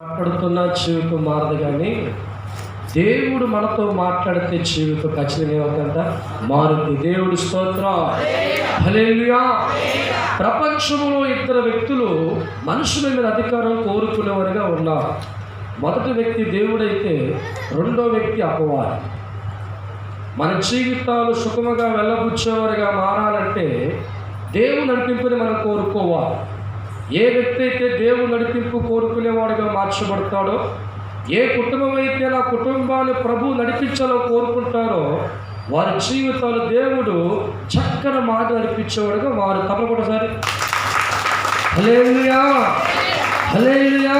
మాట్లాడుతున్న జీవితం మారదు, కానీ దేవుడు మనతో మాట్లాడితే జీవితం ఖచ్చితంగా ఏమవుతుందంట, మారుద్ది. దేవుడి స్తోత్రం, హల్లెలూయా. ప్రపంచంలో ఇద్దరు వ్యక్తులు మనుషుల మీద అధికారం కోరుకునేవారుగా ఉన్నారు. మొదటి వ్యక్తి దేవుడైతే రెండో వ్యక్తి అపవాది. మన జీవితాలు సుఖముగా వెళ్ళబుచ్చేవారుగా మారాలంటే దేవుడు నడిపింపుని మనం కోరుకోవాలి. ఏ వ్యక్తి అయితే దేవుడు నడిపింపు కోరుకునేవాడుగా మార్చబడతాడో, ఏ కుటుంబం అయితే నా కుటుంబాన్ని ప్రభు నడిపించాలో కోరుకుంటారో, వారి జీవితాలు దేవుడు చక్కని మాట నడిపించేవాడుగా వారు తప్పకొకసారి హల్లెలూయా, హల్లెలూయా.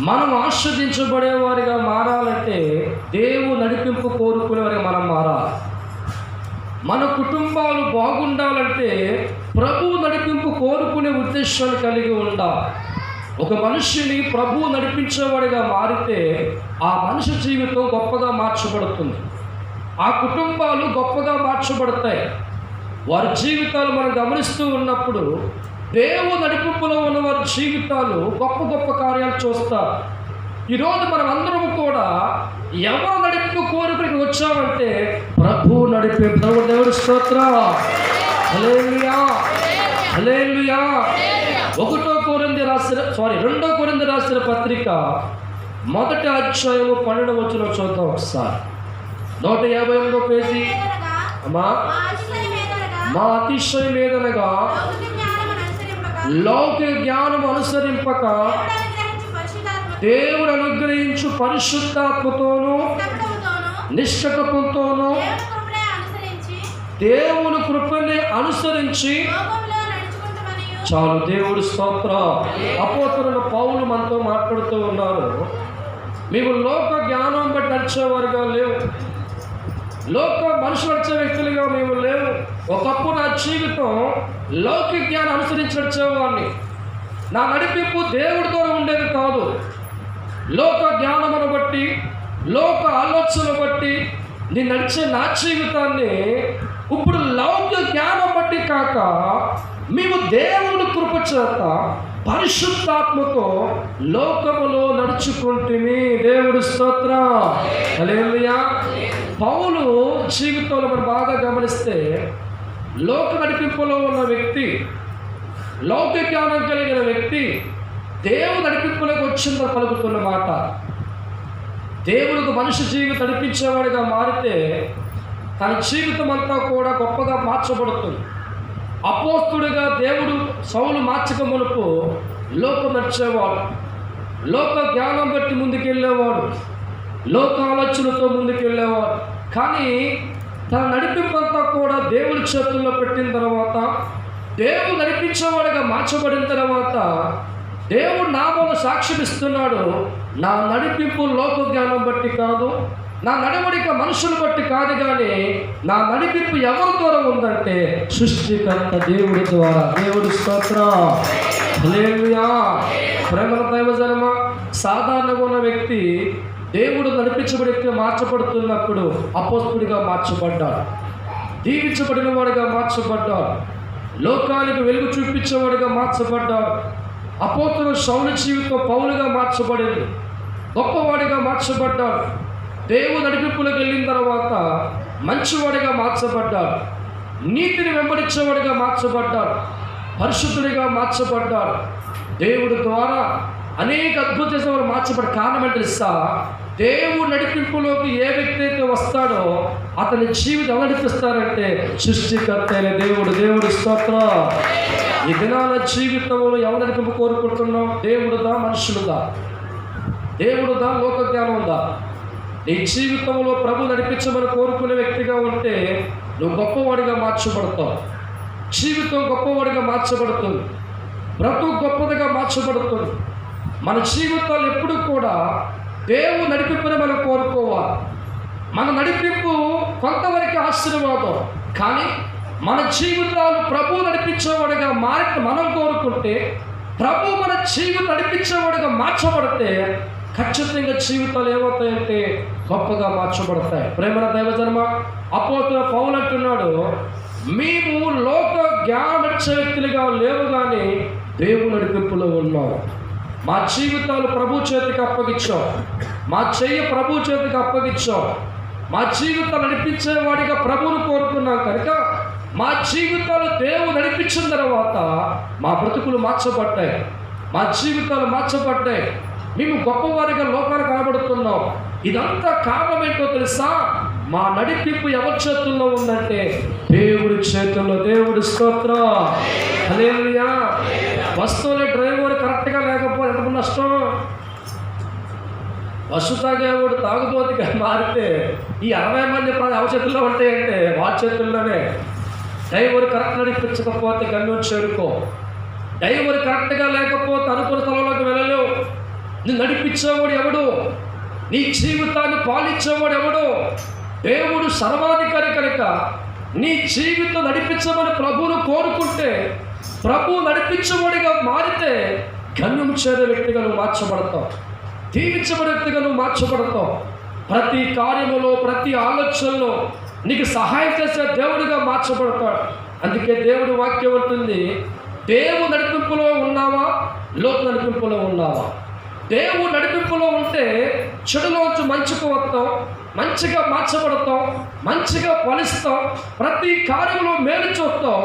మనం ఆస్వాదించబడేవారిగా మారాలంటే దేవుడు నడిపింపు కోరుకునేవారిగా మనం మారాలి. మన కుటుంబాలు బాగుండాలంటే ప్రభు నడిపింపు కోరుకునే ఉద్దేశాన్ని కలిగి ఉండాలి. ఒక మనిషిని ప్రభు నడిపించేవాడిగా మారితే ఆ మనిషి జీవితం గొప్పగా మార్చబడుతుంది. ఆ కుటుంబాలు గొప్పగా మార్చబడతాయి. వారి జీవితాలు మనం గమనిస్తూ ఉన్నప్పుడు దేవుడు నడిపింపులో ఉన్న వారి జీవితాలు గొప్ప గొప్ప కార్యాలు చూస్తారు. ఈరోజు మనం అందరం కూడా ఎవరు నడిపింపు కోరికకి వచ్చామంటే ప్రభు నడిపింపు. దేవుడి స్తోత్రం, హల్లెలూయా, హల్లెలూయా. 2 కొరింథీ రాసిన పత్రిక 1వ అధ్యాయము 12వ వచనం చూద్దాం ఒకసారి. 158వ పేజీ. మా అతిశయం ఏదనగా లౌకిక జ్ఞానం అనుసరింపక దేవుడు అనుగ్రహించు పరిశుద్ధాత్మతోనూ నిష్కపంతోనూ దేవుని కృపని అనుసరించి చాలు. దేవుడు స్తోత్రం. అపోస్తలుడైన పౌలు మనతో మాట్లాడుతూ ఉన్నారు. మేము లోక జ్ఞానం బట్టి నడిచేవారుగా లేవు, లోక మనుషులు నడిచే వ్యక్తులుగా మేము లేవు. ఒకప్పుడు నా జీవితం లౌకిక జ్ఞానం అనుసరించి నడిచేవాడిని. నా నడిపింపు దేవుడితో ఉండేది కాదు. లోక జ్ఞానమును బట్టి, లోక ఆలోచనను బట్టి నేను నడిచే నా జీవితాన్ని ఇప్పుడు లౌకిక జ్ఞానం బట్టి కాక మేము దేవుని కృప చేత పరిశుద్ధాత్మతో లోకములో నడుచుకుంటుమి. దేవుడి స్తోత్రం, హల్లెలూయా. పౌలు జీవితంలో మనం బాగా గమనిస్తే లోక నడిపింపులో ఉన్న వ్యక్తి, లౌకిక జ్ఞానం కలిగిన వ్యక్తి దేవుడు నడిపింపులోకి వచ్చిందో పలుకుతున్న మాట. దేవుడికి మనిషి జీవితం నడిపించేవాడిగా మారితే తన జీవితం అంతా కూడా గొప్పగా మార్చబడుతుంది. అపోస్తుడిగా దేవుడు సౌలు మార్చక మునుపు లోకం నడిచేవాడు, లోక జ్ఞానం బట్టి ముందుకెళ్ళేవాడు, లోక ఆలోచనతో ముందుకెళ్ళేవాడు. కానీ తన నడిపింపంతా కూడా దేవుడి చేతుల్లో పెట్టిన తర్వాత, దేవుడు నడిపించేవాడిగా మార్చబడిన తర్వాత దేవుడు నా వల్ల సాక్ష్యం ఇస్తున్నాడు. నా నడిపింపు లోక జ్ఞానం బట్టి కాదు, నా నడవడిక మనుషులు బట్టి కాదు, కానీ నా నడిపింపు ఎవరి ద్వారా ఉందంటే సృష్టికర్త దేవుడి ద్వారా. దేవుడి స్తోత్రం, హల్లెలూయా. ప్రేమల దైవజనమ, సాధారణంగా ఉన్న వ్యక్తి దేవుడు నడిపించబడి మార్చబడుతున్నప్పుడు అపోస్తుడిగా మార్చబడ్డాడు, దీవించబడిన వాడిగా మార్చబడ్డాడు, లోకానికి వెలుగు చూపించేవాడిగా మార్చబడ్డాడు. అపోస్తుడు సౌలు జీవితం పౌలుగా మార్చబడింది, గొప్పవాడిగా మార్చబడ్డాడు. దేవుడు నడిపింపులకు వెళ్ళిన తర్వాత మంచివాడిగా మార్చబడ్డాడు, నీతిని వెంబడించేవాడిగా మార్చబడ్డాడు, పరిశుద్ధుడిగా మార్చబడ్డాడు. దేవుడి ద్వారా అనేక అద్భుత చేసేవాడు మార్చబడ్డ కారణం అంటే తెలుసా? దేవుడు నడిపింపులోకి ఏ వ్యక్తి అయితే వస్తాడో అతని జీవితం ఎలా నడిపిస్తారంటే సృష్టికర్త అయిన దేవుడు. దేవుడి స్తోత్రం. ఈ దినాల జీవితంలో ఎవరు నడిపింపు కోరుకుంటున్నాం? దేవుడుదా, మనుషులుదా? దేవుడుదా, లోక జ్ఞానం ఉందా? నీ జీవితంలో ప్రభు నడిపించమని కోరుకునే వ్యక్తిగా ఉంటే నువ్వు గొప్పవాడిగా మార్చబడతావు. జీవితం గొప్పవాడిగా మార్చబడుతుంది, బ్రతుకు గొప్పదిగా మార్చబడుతుంది. మన జీవితాలు ఎప్పుడు కూడా దేవుడు నడిపింపుని మనం కోరుకోవాలి. మన నడిపింపు కొంతవరకు ఆశీర్వాదం, కానీ మన జీవితాలు ప్రభు నడిపించేవాడిగా మనం కోరుకుంటే, ప్రభు మన జీవితం నడిపించేవాడిగా మార్చబడితే ఖచ్చితంగా జీవితాలు ఏమవుతాయంటే గొప్పగా మార్చబడతాయి. ప్రేమల దైవజనమ, అపోస్తలుడైన పౌలు అంటున్నాడు, మేము లోక జ్ఞానం నడిచే వ్యక్తులుగా లేవు, కానీ దేవుని నడిపింపులో ఉన్నాం. మా జీవితాలు ప్రభు చేతికి అప్పగించాం, మా చెయ్యి ప్రభు చేతికి అప్పగించాం, మా జీవితాలు నడిపించేవాడిగా ప్రభువును కోరుకున్నాం కనుక మా జీవితాలు దేవుడు నడిపించిన తర్వాత మా బ్రతుకులు మార్చబడ్డాయి, మా జీవితాలు మార్చబడ్డాయి. మేము గొప్పవారిగా లోకానికి కనబడుతున్నాం. ఇదంతా కారణం ఏంటో తెలుసా? మా నడిపింపు ఎవరి చేతుల్లో ఉందంటే దేవుడి చేతుల్లో. దేవుడి స్తోత్రం, హల్లెలూయా. వస్తువులే డ్రైవర్ కరెక్ట్గా లేకపోతే ఎంత నష్టం. బస్సు తాగేవాడు తాగుబోతుగా మారితే ఈ 60 మంది ఎవరి చేతుల్లో ఉంటాయంటే వాళ్ళ చేతుల్లోనే. డ్రైవర్ కరెక్ట్ నడిపించకపోతే గమ్యం చేరుకో. డ్రైవర్ కరెక్ట్గా లేకపోతే అనుకున్న స్థలంలోకి వెళ్ళలేవు. నువ్వు నడిపించేవాడు ఎవడు? నీ జీవితాన్ని పాలించేవాడు ఎవడు? దేవుడు సర్వాధికారి కనుక నీ జీవితం నడిపించమని ప్రభువును కోరుకుంటే, ప్రభువు నడిపించేవాడిగా మారితే గమ్యం చేరే వ్యక్తిగా నువ్వు మార్చబడతావు, దీవించబడే వ్యక్తిగా నువ్వు మార్చబడతావు. ప్రతి కార్యములో, ప్రతి ఆలోచనలో నీకు సహాయం చేసే దేవుడిగా మార్చబడతాడు. అందుకే దేవుడి వాక్యం ఉంటుంది, దేవుడు నడిపింపులో ఉన్నావా, లోక నడిపింపులో ఉన్నావా? దేవుడు నడిపింపులో ఉంటే చెడులోంచి మంచికి వస్తాం, మంచిగా మార్చబడతాం, మంచిగా ఫలిస్తాం, ప్రతి కార్యంలో మేలు చూస్తాం.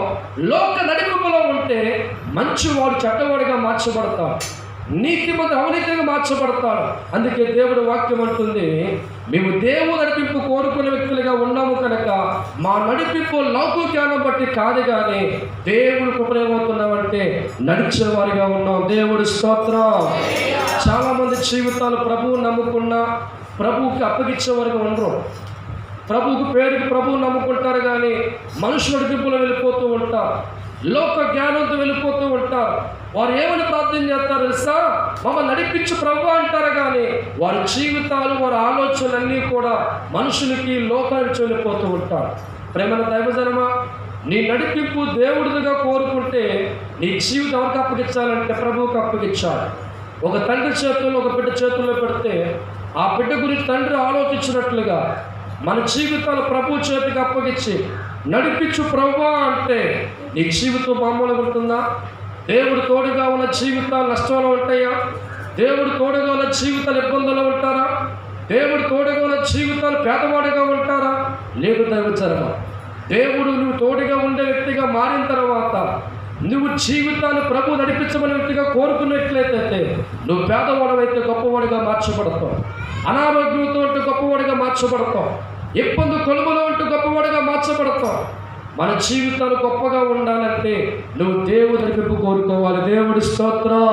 లోక నడిపింపులో ఉంటే మంచివాడు చెడ్డవాడిగా మార్చబడతాం, నీతిమంతుడు అవినీతిగా మార్చబడతాడు. అందుకే దేవుడు వాక్యం అంటుంది, మేము దేవుడు నడిపింపు కోరుకునే వ్యక్తులుగా ఉన్నాము కనుక మా నడిపింపు లౌకిక జ్ఞానం బట్టి కాదు, కానీ దేవుడు కృపణమవుతున్నామంటే నడిచేవారిగా ఉన్నాం. దేవుడి స్తోత్రం. చాలామంది జీవితాలు ప్రభువు నమ్ముకున్నా ప్రభువుకి అప్పగించేవారుగా ఉండరు. ప్రభువుకు పేరుకి ప్రభువు నమ్ముకుంటారు, కానీ మనుషుల నడిపింపులో వెళ్ళిపోతూ ఉంటారు, లోక జ్ఞానంతో వెళ్ళిపోతూ ఉంటారు. వారు ఏమని ప్రార్థన చేస్తారు తెలుసా? మమ్మల్ని నడిపించు ప్రభు అంటారు, కానీ వారి జీవితాలు, వారి ఆలోచనలన్నీ కూడా మనుషులకి, లోకానికి వెళ్ళిపోతూ ఉంటారు. ప్రేమల దైవజనమా, నీ నడిపింపు దేవుడిగా కోరుకుంటే నీ జీవితం ఎవరికి అప్పగించాలంటే ప్రభువుకి అప్పగించాలి. ఒక తండ్రి చేతుల్లో ఒక బిడ్డ చేతుల్లో పెడితే ఆ బిడ్డ గురించి తండ్రి ఆలోచించినట్లుగా మన జీవితాలు ప్రభు చేతికి అప్పగించి నడిపించు ప్రభువా అంటే నీ జీవితం మామూలుగా ఉంటుందా? దేవుడు తోడుగా ఉన్న జీవితాలు నష్టంలో ఉంటాయా? దేవుడు తోడుగా ఉన్న జీవితాలు ఇబ్బందుల్లో ఉంటారా? దేవుడు తోడుగా ఉన్న జీవితాలు పేదవాడిగా ఉంటారా? లేదు దైవజనమా. దేవుడు నువ్వు తోడుగా ఉండే వ్యక్తిగా మారిన తర్వాత నువ్వు జీవితాన్ని ప్రభు నడిపించమనే వ్యక్తిగా కోరుకున్నట్లయితే నువ్వు పేదవాడవైతే గొప్పవాడిగా మార్చబడతావు, అనారోగ్యంతో ఉంటే గొప్పవాడిగా మార్చబడతావు, ఇబ్బంది కొలుములో ఉంటే గొప్పవాడిగా మార్చబడతావు. మన జీవితాలు గొప్పగా ఉండాలంటే నువ్వు దేవుడి నడిపింపు కోరుకోవాలి. దేవుడి స్తోత్రం.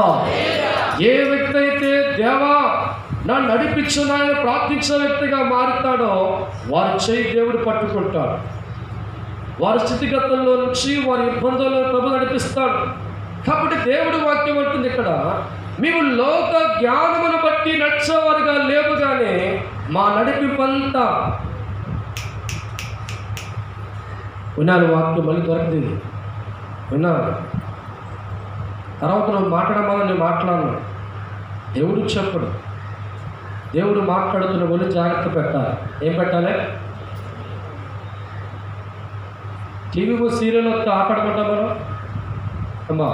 ఏ వ్యక్తి అయితే దేవా నన్ను నడిపించు నాయన ప్రార్థించే వ్యక్తిగా మారుతాడో వారి చేయి దేవుడు పట్టుకుంటాడు. వారి స్థితిగతుల్లో నుంచి, వారి ఇబ్బందుల్లో ప్రభు నడిపిస్తాడు. కాబట్టి దేవుడి వాక్యం అంటుంది ఇక్కడ, మేము లోక జ్ఞానమును బట్టి నడిచేవారుగా లేవు, కానీ మా నడిపింపంతా వినాలి. వాక్యం మళ్ళీ దొరకదు, విన్నాను. తర్వాత నువ్వు మాట్లాడమని నేను మాట్లాడను. దేవుడు చెప్పడు. దేవుడు మాట్లాడుతున్న వాళ్ళు జాగ్రత్త పెట్టాలి. ఏం పెట్టాలి? టీవీలో సీరియల్ వస్తే ఆపడమంటాం మనం. అమ్మా,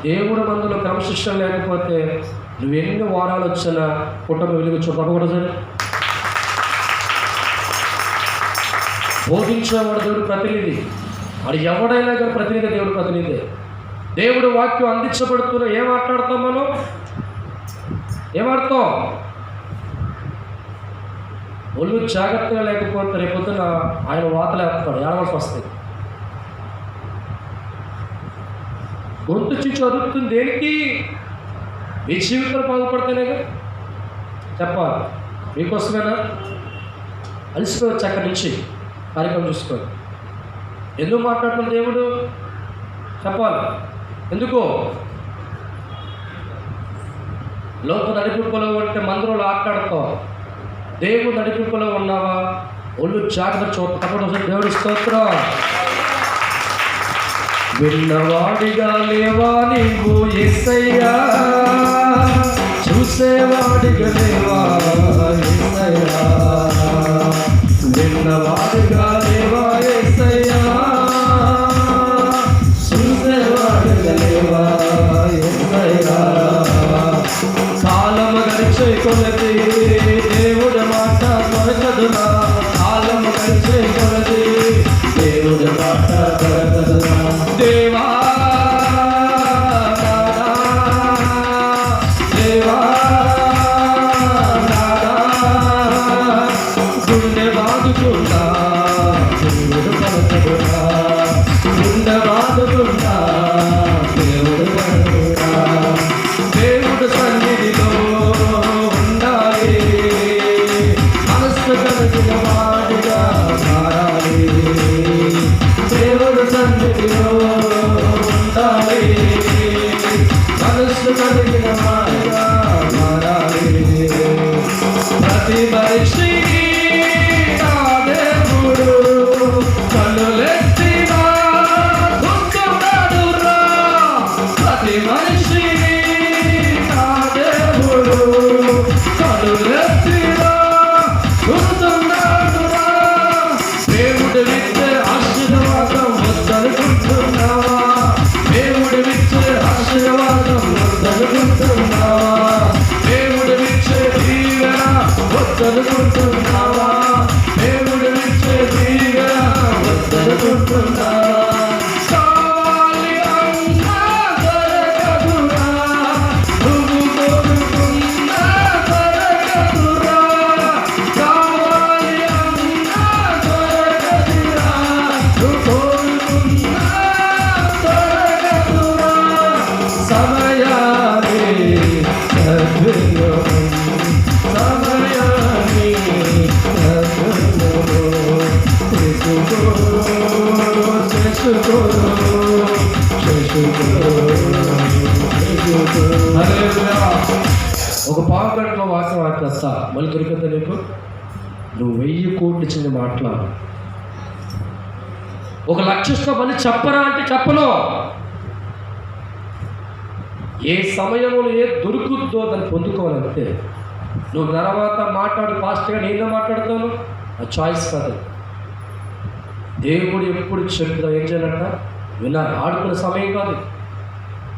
దేవుడు మందులో క్రమశిక్షణ లేకపోతే నువ్వు ఎన్ని వారాలు వచ్చినా కుటుంబ వెలుగు చూడకూడదు. బోధించేవాడు దేవుడు ప్రతినిధి, అది ఎవడైనా కానీ ప్రతినిధి దేవుడు ప్రతినిధి. దేవుడు వాక్యం అందించబడుతున్న ఏం మాట్లాడతాం మనం? ఏమాడతాం? ఒళ్ళు జాగ్రత్తగా లేకపోతే రేపొద్దున ఆయన వాతలేస్తాడు, ఏడవలసి వస్తుంది. గొంతు చిచ్చు అదుపుతుంది దేనికి? మీ జీవితాలు బాగుపడితేనే చెప్పాలి. మీకోసమేనా? అలసిపోవచ్చు అక్కడి నుంచి కార్యక్రమం చూసుకోండి. ఎందుకు మాట్లాడుతున్న దేవుడు చెప్పాలి. ఎందుకో లోక నడిపింపులో ఉంటే మందిరంలో ఆట్లాడుతావు. దేవుడు నడిపింపులో ఉన్నావా? ఒళ్ళు జాగ్రత్త చూడకుండా దేవుడి స్తోత్రం. విన్నవాడిగా లేవా నీవు యేసయ్యా, చూసేవాడిగా లేవా యేసయ్యా, విన్నవాడిగా లేవా యేసయ్యా, చూసేవాడిగా లేవా యేసయ్యా. కొలది దేవుడి మాట దొరకదురా, కాలం గడిచే కొలది దేవుడి మాట దొరకదురా. దేవా దేవా గుండె బాదుకుంటా దేవుడు పలకదురా, గుండె బాదుకుంటా దేవుడు పలకదురా. దేవుడు సన్నిధిలో ఉండాలి, మనస్సు కలిగిన వాడిగా మారాలి. దేవుడు సన్నిధిలో ఉండాలి, మనస్సు కలిగిన వాడిగా మారాలి. ప్రతి మనిషి నా దేవుడు కన్నులెత్తినా గుర్తున్నాడురా. ప్రతి మనిషి నా దేవుడు కన్నులెత్తినా గుర్తున్నాడురా. దేవుడు విచ్చే ఆశీర్వాదం వద్దనుకుంటున్నావా? దేవుడు విచ్చే ఆశీర్వాదం వద్దనుకుంటున్నావా? దేవుడు విచ్చే దీవెన వద్దనుకుంటున్నావా? దేవుడు విచ్చే దీవెన వద్దనుకుంటున్నావా? కావాలి అన్నా దొరకదురా, నువ్వు కోరుకున్నా దొరకదురా. కావాలి అన్నా దొరకదురా, నువ్వు కోరుకున్నా దొరకదురా. సమయాన్ని సద్వినియోగం, సమయాన్ని సద్వినియోగం చేసుకో, చేసుకో, చేసుకో, చేసుకో. హల్లెలూయా. ఒక పావు గంటలో వాక్యం ఆడేస్తా, మళ్ళీ దొరికిందా నీకు? నువ్వు 1000 కోట్లు చిన్న మాట్లాడు. 1,00,000 మళ్ళీ చెప్పరా అంటే చెప్పను. ఏ సమయంలో ఏ దొరుకుద్దో దాన్ని పొందుకోవాలంటే నువ్వు తర్వాత మాట్లాడు ఫాస్ట్గా, నేనే మాట్లాడతాను, ఆ చాయిస్ కాదు. దేవుడు ఎప్పుడు చెప్తా ఏం చేయాలంట? వినాలి. ఆడుకునే సమయం కాదు,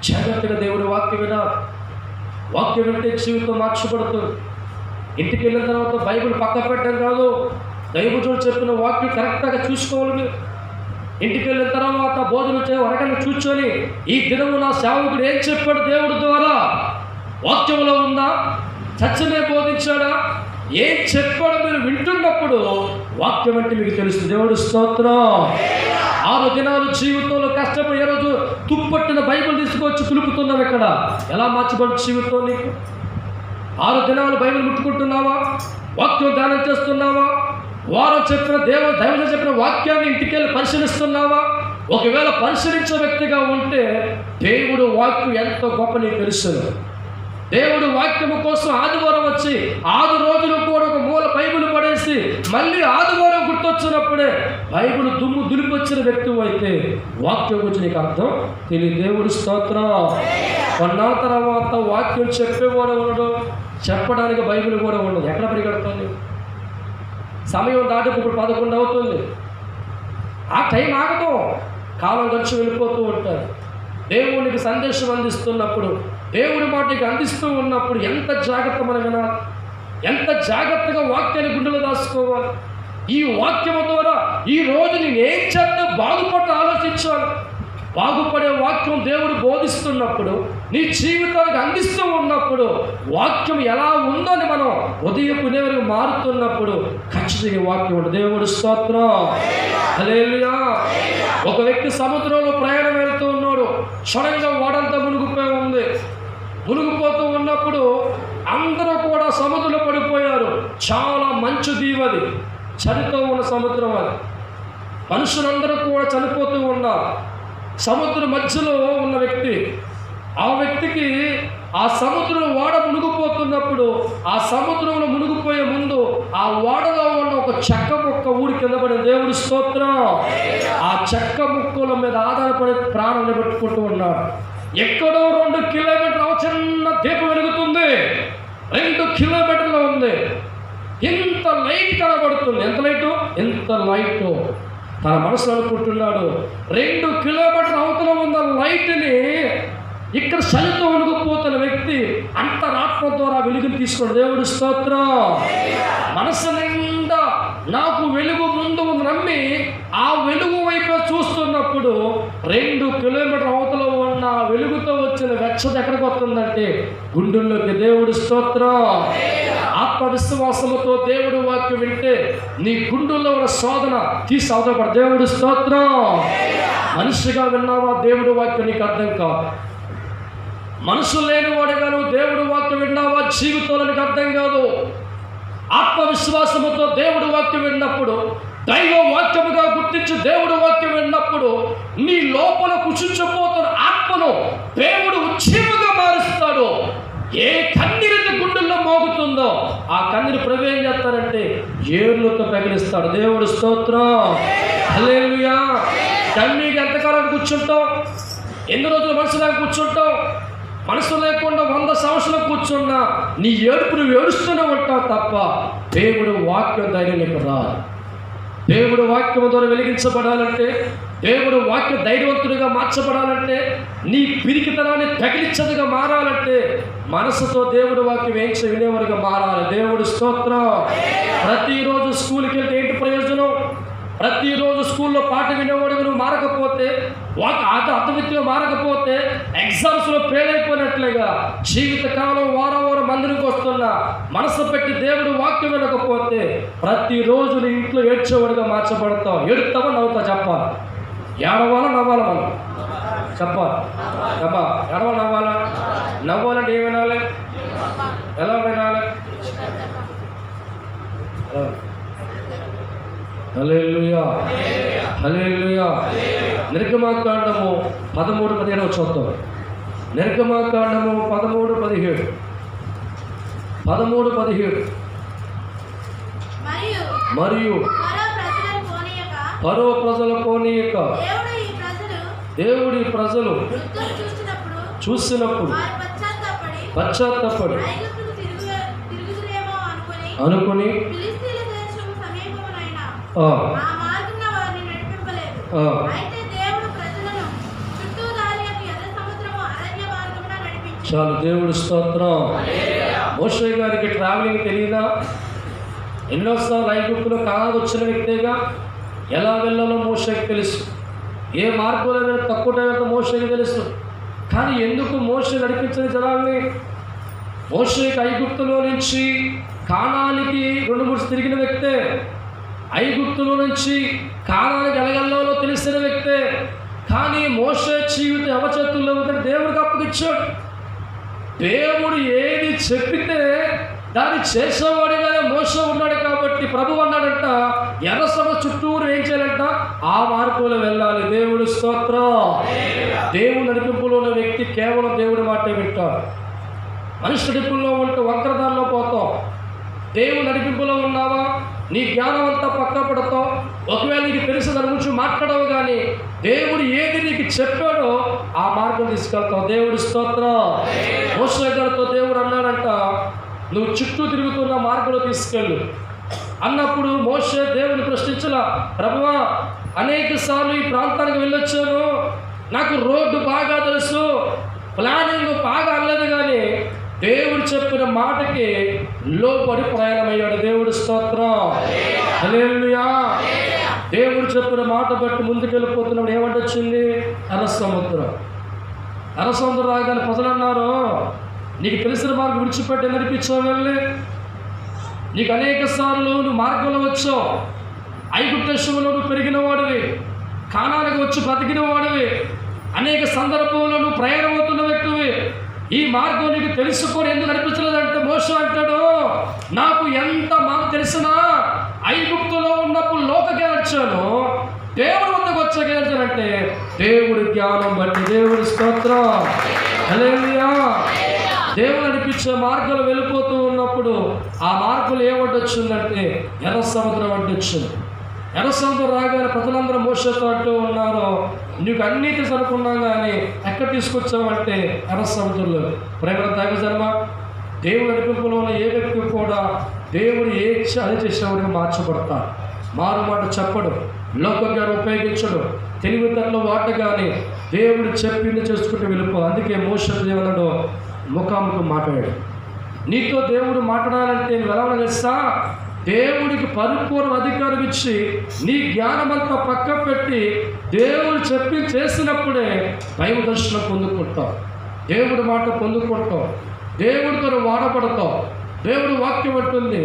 జాగ్రత్తగా దేవుడి వాక్యం వినాలి. వాక్యం వింటే జీవితం మార్చబడుతుంది. ఇంటికి వెళ్ళిన తర్వాత బైబిల్ పక్క పెట్టడం కాదు, దైవజనుడు చెప్పిన వాక్యం కరెక్ట్గా చూసుకోవాలి. మీరు ఇంటికి వెళ్ళిన తర్వాత భోజనం చేయ వరకన్నా కూర్చొని ఈ దినము నా సేవకుడు ఏం చెప్పాడు దేవుడి ద్వారా, వాక్యంలో ఉందా, సత్యమే బోధించాడా, ఏం చెప్పాడో మీరు వింటున్నప్పుడు వాక్యం అంటే మీకు తెలుస్తుంది. దేవుడు స్తోత్రం. 6 దినాలు జీవితంలో కష్టపడి ఏ రోజు తుప్పట్టిన బైబిల్ తీసుకొచ్చి తులుపుతున్నావు. ఇక్కడ ఎలా మార్చబడి జీవితం నీకు? 6 దినాలు బైబిల్ ముట్టుకుంటున్నావా? వాక్యం ధ్యానం చేస్తున్నావా? వారం చెప్పిన దైవజనుడు చెప్పిన వాక్యాన్ని ఇంటికి వెళ్ళి పరిశీలిస్తున్నావా? ఒకవేళ పరిశీలించే వ్యక్తిగా ఉంటే దేవుడు వాక్యం ఎంత గొప్ప నీకు తెలుసు. దేవుడు వాక్యము కోసం ఆదివారం వచ్చి 6 రోజులు కూడా ఒక మూల బైబిల్ పడేసి మళ్ళీ ఆదివారం గుర్తొచ్చినప్పుడే బైబిల్ దుమ్ము దులిపొచ్చిన వ్యక్తి అయితే వాక్యం గురించి నీకు అర్థం తెలియదు. దేవుడు స్తోత్రం. కొన్నాళ్ళ తర్వాత వాక్యం చెప్పేవాడు ఉండడు, చెప్పడానికి బైబిల్ కూడా ఉండదు. ఎక్కడ పరిగెడుతుంది? సమయం దాటి ఇప్పుడు 11 అవుతుంది. ఆ టైం ఆగదు, కాలం గడిచి వెళ్ళిపోతూ ఉంటారు. దేవునికి సందేశం అందిస్తున్నప్పుడు, దేవుడి మాటకి అందిస్తూ ఉన్నప్పుడు ఎంత జాగ్రత్త మనం వినాలి, ఎంత జాగ్రత్తగా వాక్యాన్ని గుండెలో దాచుకోవాలి. ఈ వాక్యము ద్వారా ఈ రోజు నేనేం చేస్తే బాగుపడి ఆలోచించాలి. బాగుపడే వాక్యం దేవుడు బోధిస్తున్నప్పుడు, నీ జీవితానికి అందిస్తూ ఉన్నప్పుడు, వాక్యం ఎలా ఉందని మనం ఉదయపు దేవుడికి మారుతున్నప్పుడు ఖచ్చితంగా వాక్యం ఉంటుంది. దేవుడు స్తోత్రం. హల్లెలూయా. ఒక వ్యక్తి సముద్రంలో ప్రయాణం వెళ్తూ ఉన్నాడు. సడన్గా ఓడంతా మునిగిపోయి ఉంది. మునిగిపోతూ ఉన్నప్పుడు అందరూ కూడా సముద్రంలో పడిపోయారు. చాలా మంచు దీవది, చలితో ఉన్న సముద్రం అది. మనుషులందరూ కూడా చనిపోతూ ఉన్నారు. సముద్రం మధ్యలో ఉన్న వ్యక్తి, ఆ వ్యక్తికి ఆ సముద్రం ఓడ మునిగిపోతున్నప్పుడు ఆ సముద్రంలో మునిగిపోయే ముందు ఆ ఓడలో ఉన్న ఒక చెక్క ముక్క ఊడి కింద పడిన. దేవుడి స్తోత్రం. ఆ చెక్క ముక్కల మీద ఆధారపడి ప్రాణం నిలబెట్టుకుంటూ ఉన్నాడు. ఎక్కడో 2 కిలోమీటర్ల చిన్న దీపం వెలుగుతుంది. 2 కిలోమీటర్లు ఉంది. ఎంత లైట్ కనబడుతుంది. ఎంత లైటు? ఎంత లైటు. తన మనసులో అనుకుంటున్నాడు, 2 కిలోమీటర్ల అవతల ఉన్న లైట్ని ఇక్కడ చలితో వణుకుపోతున్న వ్యక్తి అంతరాత్మ ద్వారా వెలుగుని తీసుకోండి. దేవుడి స్తోత్రం. మనసు నిండా నాకు వెలుగు ముందు నమ్మి ఆ వెలుగు వైపు చూస్తున్నప్పుడు 2 కిలోమీటర్ అవతల ఉన్న వెలుగుతో వచ్చిన వెచ్చత ఎక్కడికి వస్తుందంటే గుండెల్లోకి. దేవుడి స్తోత్రం. ఆత్మవిశ్వాసముతో దేవుడు వాక్యం వింటే నీ గుండెల్లో ఉన్న శోధన తీసి అవతలపడ. దేవుడి స్తోత్రం. మనిషిగా విన్నావా దేవుడి వాక్యం నీకు అర్థం కాదు. మనసు లేనివాడుగా నువ్వు దేవుడి వాక్యం విన్నావా జీవితంలో నీకు అర్థం కాదు. ఆత్మవిశ్వాసముతో దేవుడి వాక్యం విన్నప్పుడు, దైవ వాక్యముగా గుర్తించి దేవుడి వాక్యం విన్నప్పుడు నీ లోపల కుచించిపోతున్న ఆత్మను దేవుడు ఉజ్జీవముగా మారుస్తాడు. ఏ కన్నీరైతే గుండెల్లో మోగుతుందో ఆ కన్నీరు ప్రభు ఏం చేస్తారంటే ఏర్లతో పగిలిస్తాడు. దేవుడు స్తోత్రం. హల్లెలూయా. కన్నీకి ఎంతకాలం కూర్చుంటావు? ఎన్ని రోజులు మనసులాగా కూర్చుంటావు? మనసు లేకుండా 100 సంవత్సరాలు కూర్చున్నా నీ ఏడుపు నువ్వు ఏడుస్తూనే ఉంటావు తప్ప దేవుడు వాక్యం ధైర్యం నీకు రాదు. దేవుడు వాక్యం ద్వారా వెలిగించబడాలంటే, దేవుడు వాక్య ధైర్యవంతుడిగా మార్చబడాలంటే, నీ పిరికితనాన్ని తగిలించదుగా మారాలంటే మనసుతో దేవుడు వాక్యం వేయించి వినేవాడిగా మారాలి. దేవుడు స్తోత్రం. ప్రతిరోజు స్కూల్కి వెళ్తే ఏంటి ప్రయోజనం? ప్రతిరోజు స్కూల్లో పాట వినేవాడిగా నువ్వు మారకపోతే, అర్థవిత్తిగా మారకపోతే ఎగ్జామ్స్లో ఫెయిల్ అయిపోయినట్లుగా జీవితకాలం వారం మందిరికి వస్తున్నా మనసు పెట్టి దేవుడు వాక్యం వినకపోతే ప్రతిరోజు నీ ఇంట్లో ఏడ్చేవాడిగా మార్చబడతావు. ఏడుతావా నవ్వుతావు? చెప్పాలి. ఏడవాలా నవ్వాలా? మనం చెప్పాలి. ఏడవాలా నవ్వాలా? నవ్వాలంటే ఏం వినాలి? ఎలా వినాలి? హల్లెలూయా. హల్లెలూయా. నిర్గమాకాండము 13-17 చూద్దాం. నిర్గమాకాండము 13-17. మరియు ఫరో ప్రజలు పోనీయక దేవుడి ప్రజలు చూసినప్పుడు పశ్చాత్తాపడి అనుకుని చాలు. దేవుడు స్తోత్రం. మోషే గారికి ట్రావెలింగ్ తెలియదా? ఎన్నోసార్లు ఐగుప్తులో కానాకు వచ్చిన వ్యక్తిగా ఎలా వెళ్ళాలో మోషేకి తెలుసు. ఏ మార్గంలో తక్కువ టైంతో మోషేకి తెలుసు. కానీ ఎందుకు మోషే నడిపించిన జనాల్ని? మోషేకి ఐగుప్తులో నుంచి కానానికి 2-3 తిరిగిన వ్యక్తే. ఐగుప్తులో నుంచి కానానికి ఎలగల్లో తెలిసిన వ్యక్తే. కానీ మోషే జీవిత అవచేతుల్లో ఉంటే దేవుడికి అప్పగిచ్చాడు. దేవుడు ఏది చెప్పితే దాన్ని చేసేవాడిగానే మోషే ఉన్నాడు. కాబట్టి ప్రభు అన్నాడంట, ఎర్రసభ చుట్టూరు ఏం చేయాలంట? ఆ మార్గంలో వెళ్ళాలి. దేవుడు స్తోత్రం. దేవుడు నడిపింపులో ఉన్న వ్యక్తి కేవలం దేవుడి మాటే వింటాడు. మనిషి నడిపుల్లో ఉంటే వక్రదారిలో పోతాం. దేవుడు నడిపింపులో ఉన్నావా నీ జ్ఞానం అంతా పక్క పడతావు. ఒకవేళ నీకు తెలిసి దాని గురించి మాట్లాడవు, కానీ దేవుడు ఏది నీకు చెప్పాడో ఆ మార్గం తీసుకెళ్తావు. దేవుడి స్తోత్రం. మోషే గారితో దేవుడు అన్నాడంట, నువ్వు చుట్టూ తిరుగుతున్న మార్గంలో తీసుకెళ్ళు అన్నప్పుడు మోషే దేవుని ప్రశ్నించలా. ప్రభువా, అనేక సార్లు ఈ ప్రాంతానికి వెళ్ళొచ్చాను, నాకు రోడ్డు బాగా తెలుసు, ప్లానింగ్ బాగా అనలేదు, కానీ దేవుడు చెప్పిన మాటకి లోపడి ప్రయాణమయ్యాడు. దేవుడి స్తోత్రం. హల్లెలూయా. దేవుడు చెప్పిన మాట బట్టి ముందుకెళ్ళిపోతున్నాడు. ఏమంటొచ్చింది? ఎర్ర సముద్రం. ఎర్ర సముద్రం రాగానే ప్రజలు అన్నారు, నీకు తెలిసిన మార్గం విడిచిపెట్టి నడిపించావు వెళ్ళి, నీకు అనేక సార్లు నువ్వు మార్గంలో వచ్చావు, ఐగుప్తు దేశంలో నువ్వు పెరిగిన వాడివి, కానానికి వచ్చి బ్రతికిన వాడివి, అనేక సందర్భంలో నువ్వు ప్రయాణం అవుతున్న వ్యక్తివి, ఈ మార్గం నీకు తెలుసుకొని ఎందుకు నడిపించలేదంటే మోషే అంటాడు, నాకు ఎంత మాట తెలిసినా ఐగుప్తులో ఉన్నప్పుడు లోకకే వచ్చాను, దేవుడి వద్దకు వచ్చాకే వచ్చానంటే దేవుడి జ్ఞానం బట్టి. దేవుడి స్తోత్రం. హల్లెలూయా. దేవుడు నడిపించే మార్గంలో వెళ్ళిపోతూ ఉన్నప్పుడు ఆ మార్గంలో ఏమడ్డొచ్చిందంటే ఎర్ర సముద్రం అడ్డొచ్చింది. ఎర్ర సముద్రం రాగానే ప్రజలందరూ మోషేతో అంటూ ఉన్నారు, నీకు అన్నీ తెలుసు అనుకున్నాం, కానీ ఎక్కడ తీసుకొచ్చామంటే ఎర్ర సముద్రంలో. ప్రేమ దైవ జన్మ దేవుడు నడిపింపులో ఉన్న ఏ వ్యక్తి కూడా దేవుడు ఏ అది చేసేవాడిని మార్చబడతాడు. మారు మాట చెప్పడు, లోకంగా ఉపయోగించడు, తెలివితేటలు వాట కానీ దేవుడు చెప్పింది చేసుకుంటూ వెళ్ళిపో. అందుకే మోషే దేవుడు ముఖాముఖి మాట్లాడాడు. నీతో దేవుడు మాట్లాడాలంటే నువ్వు ఎలా తెలుసా? దేవుడికి పరిపూర్ణ అధికారం ఇచ్చి నీ జ్ఞానమంతా పక్క పెట్టి దేవుడు చెప్పి చేసినప్పుడే దైవ దర్శనం పొందుకుంటావు, దేవుడి మాట పొందుకుంటావు, దేవుడితో వాడబడతావు. దేవుడు వాక్యం ఉంటుంది,